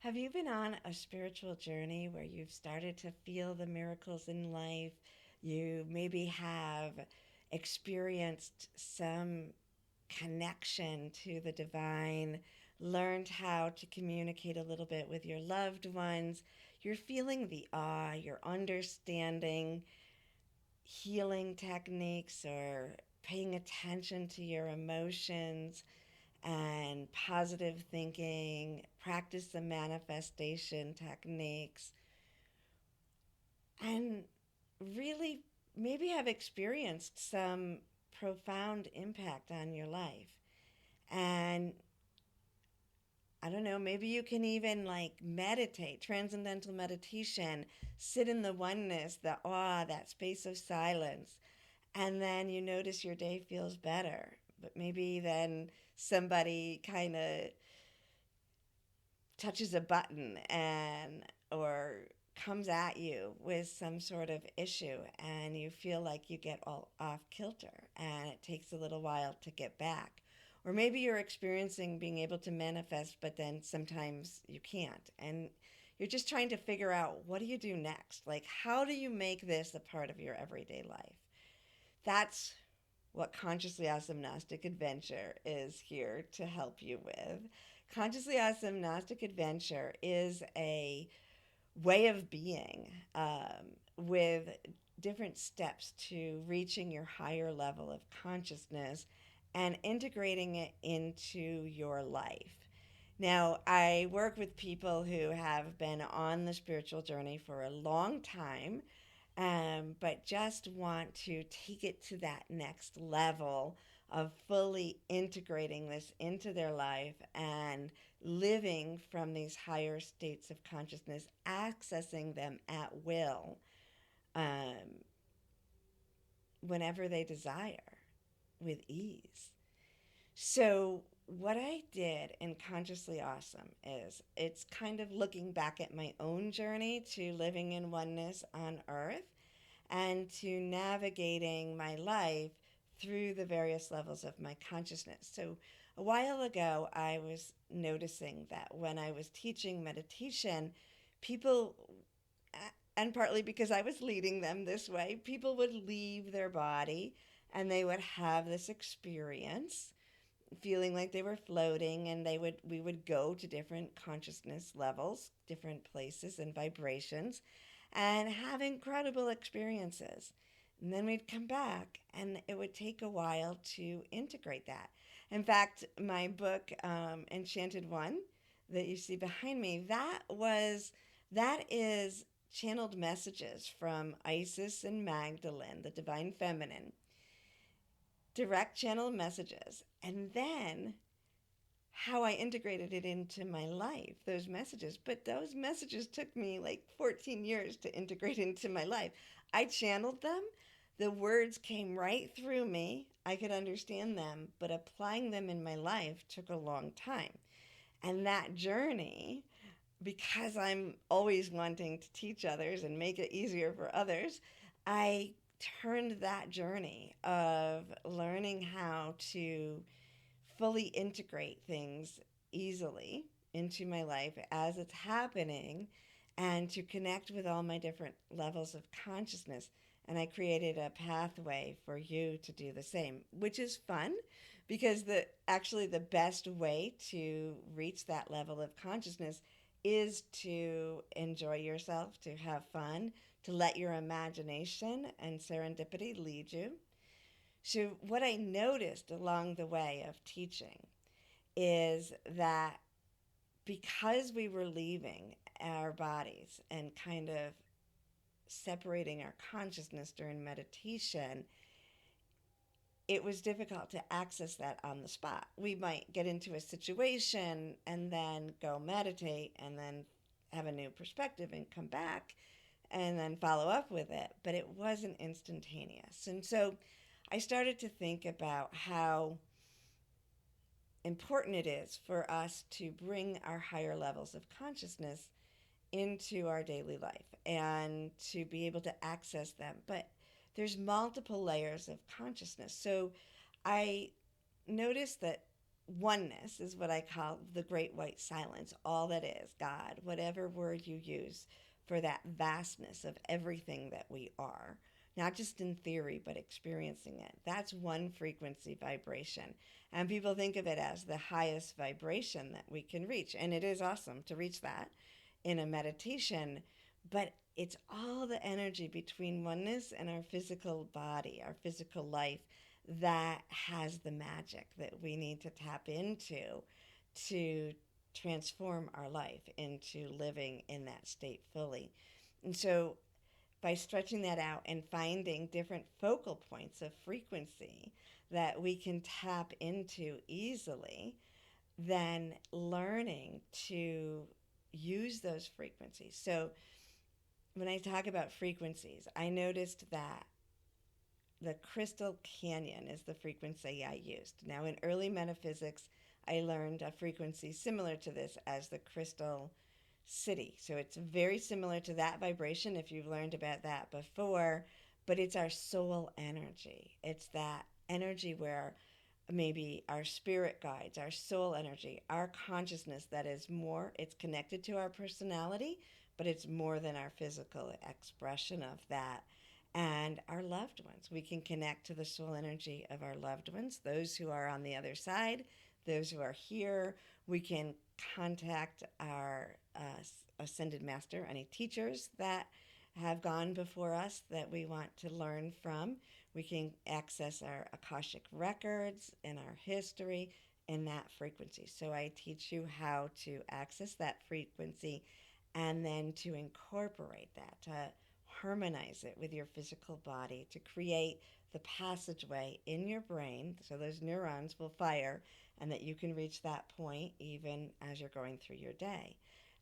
Have you been on a spiritual journey where you've started to feel the miracles in life? You maybe have experienced some connection to the divine, learned how to communicate a little bit with your loved ones. You're feeling the awe, you're understanding healing techniques or paying attention to your emotions and positive thinking, practice the manifestation techniques, and really maybe have experienced some profound impact on your life. And I don't know, maybe you can even like meditate, transcendental meditation, sit in the oneness, the awe, that space of silence, and then you notice your day feels better. But maybe then somebody kind of touches a button and or comes at you with some sort of issue and you feel like you get all off kilter and it takes a little while to get back. Or maybe you're experiencing being able to manifest, but then sometimes you can't. And you're just trying to figure out, what do you do next? Like, how do you make this a part of your everyday life? That's what Consciously Awesome Gnostic Adventure is here to help you with. Consciously Awesome Gnostic Adventure is a way of being with different steps to reaching your higher level of consciousness and integrating it into your life. Now, I work with people who have been on the spiritual journey for a long time, but just want to take it to that next level of fully integrating this into their life and living from these higher states of consciousness, accessing them at will um, whenever they desire with ease. So, what I did in Consciously Awesome is it's kind of looking back at my own journey to living in oneness on earth and to navigating my life through the various levels of my consciousness. So, a while ago, I was noticing that when I was teaching meditation, people, and partly because I was leading them this way, people would leave their body and they would have this experience feeling like they were floating, and we would go to different consciousness levels, different places and vibrations, and have incredible experiences. And then we'd come back and it would take a while to integrate that. In fact, my book, Enchanted One, that you see behind me, that is channeled messages from Isis and Magdalene, the divine feminine, direct channel messages. And then how I integrated it into my life, those messages. But those messages took me like 14 years to integrate into my life. I channeled them. The words came right through me. I could understand them, but applying them in my life took a long time. And that journey, because I'm always wanting to teach others and make it easier for others, I turned that journey of learning how to fully integrate things easily into my life as it's happening and to connect with all my different levels of consciousness. And I created a pathway for you to do the same, which is fun because the best way to reach that level of consciousness is to enjoy yourself, to have fun, to let your imagination and serendipity lead you. So, what I noticed along the way of teaching is that because we were leaving our bodies and kind of separating our consciousness during meditation, it was difficult to access that on the spot. We might get into a situation and then go meditate and then have a new perspective and come back and then follow up with it, but it wasn't instantaneous. And so I started to think about how important it is for us to bring our higher levels of consciousness into our daily life and to be able to access them. But there's multiple layers of consciousness. So I noticed that oneness is what I call the great white silence, all that is, God, whatever word you use for that vastness of everything that we are, not just in theory, but experiencing it. That's one frequency vibration. And people think of it as the highest vibration that we can reach. And it is awesome to reach that in a meditation, but it's all the energy between oneness and our physical body, our physical life, that has the magic that we need to tap into to transform our life into living in that state fully. And so by stretching that out and finding different focal points of frequency that we can tap into easily, then learning to use those frequencies. So when I talk about frequencies, I noticed that the crystal canyon is the frequency I used. Now, in early metaphysics, I learned a frequency similar to this as the crystal city. So it's very similar to that vibration if you've learned about that before, but it's our soul energy. It's that energy where maybe our spirit guides, our soul energy, our consciousness that is more, it's connected to our personality, but it's more than our physical expression of that. And our loved ones. We can connect to the soul energy of our loved ones, those who are on the other side, those who are here. We can contact our ascended master, any teachers that have gone before us that we want to learn from. We can access our Akashic records and our history in that frequency. So I teach you how to access that frequency and then to incorporate that, to harmonize it with your physical body, to create the passageway in your brain so those neurons will fire and that you can reach that point even as you're going through your day.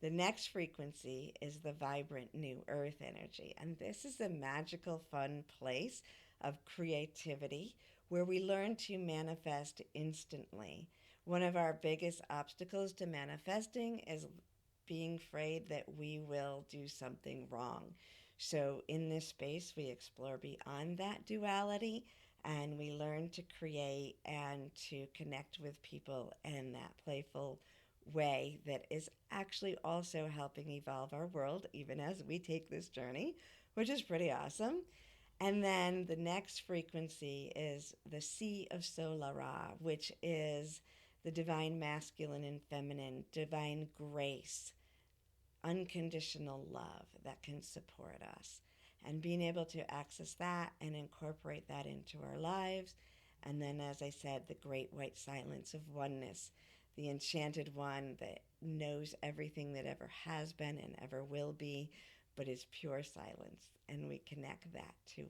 The next frequency is the vibrant new earth energy. And this is a magical, fun place of creativity where we learn to manifest instantly. One of our biggest obstacles to manifesting is being afraid that we will do something wrong. So in this space, we explore beyond that duality and we learn to create and to connect with people in that playful way that is actually also helping evolve our world, even as we take this journey, which is pretty awesome. And then the next frequency is the Sea of Solara, which is the divine masculine and feminine, divine grace, unconditional love that can support us. And being able to access that and incorporate that into our lives. And then, as I said, the great white silence of oneness, the enchanted one that knows everything that ever has been and ever will be, but is pure silence. And we connect that to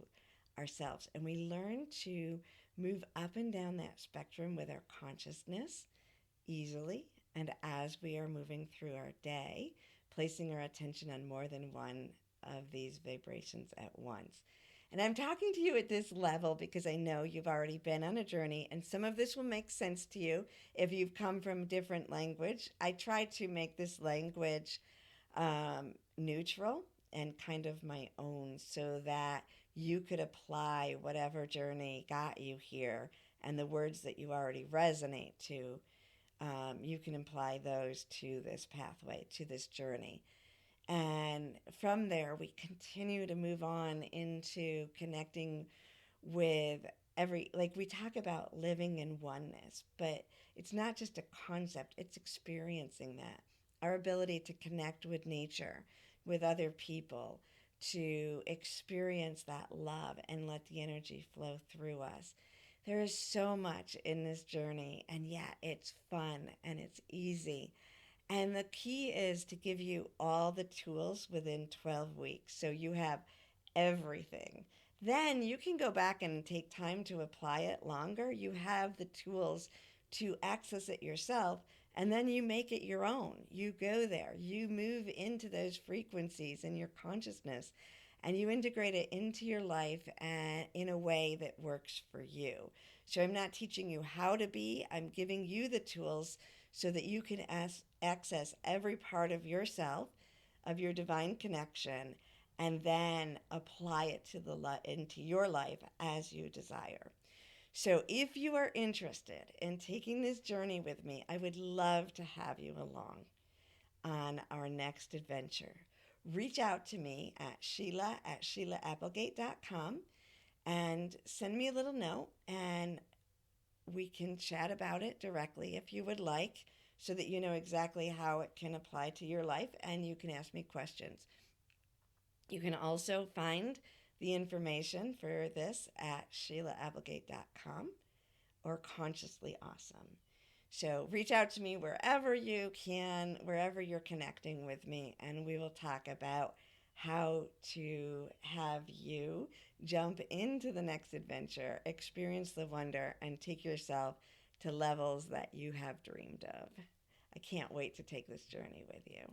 ourselves. And we learn to move up and down that spectrum with our consciousness easily. And as we are moving through our day, placing our attention on more than one of these vibrations at once. And I'm talking to you at this level because I know you've already been on a journey, and some of this will make sense to you if you've come from a different language. I try to make this language neutral and kind of my own so that you could apply whatever journey got you here and the words that you already resonate to. You can apply those to this pathway, to this journey. And from there, we continue to move on into connecting with like we talk about living in oneness, but it's not just a concept, it's experiencing that. Our ability to connect with nature, with other people, to experience that love and let the energy flow through us. There is so much in this journey, and yet it's fun and it's easy. And the key is to give you all the tools within 12 weeks. So you have everything. Then you can go back and take time to apply it longer. You have the tools to access it yourself, and then you make it your own. You go there, you move into those frequencies in your consciousness, and you integrate it into your life and in a way that works for you. So I'm not teaching you how to be, I'm giving you the tools so that you can access every part of yourself, of your divine connection, and then apply it to into your life as you desire. So if you are interested in taking this journey with me, I would love to have you along on our next adventure. Reach out to me at Sheila@SheilaApplegate.com and send me a little note, and we can chat about it directly if you would like, so that you know exactly how it can apply to your life and you can ask me questions. You can also find the information for this at SheilaApplegate.com or Consciously Awesome. So reach out to me wherever you can, wherever you're connecting with me, and we will talk about how to have you jump into the next adventure, experience the wonder, and take yourself to levels that you have dreamed of. I can't wait to take this journey with you.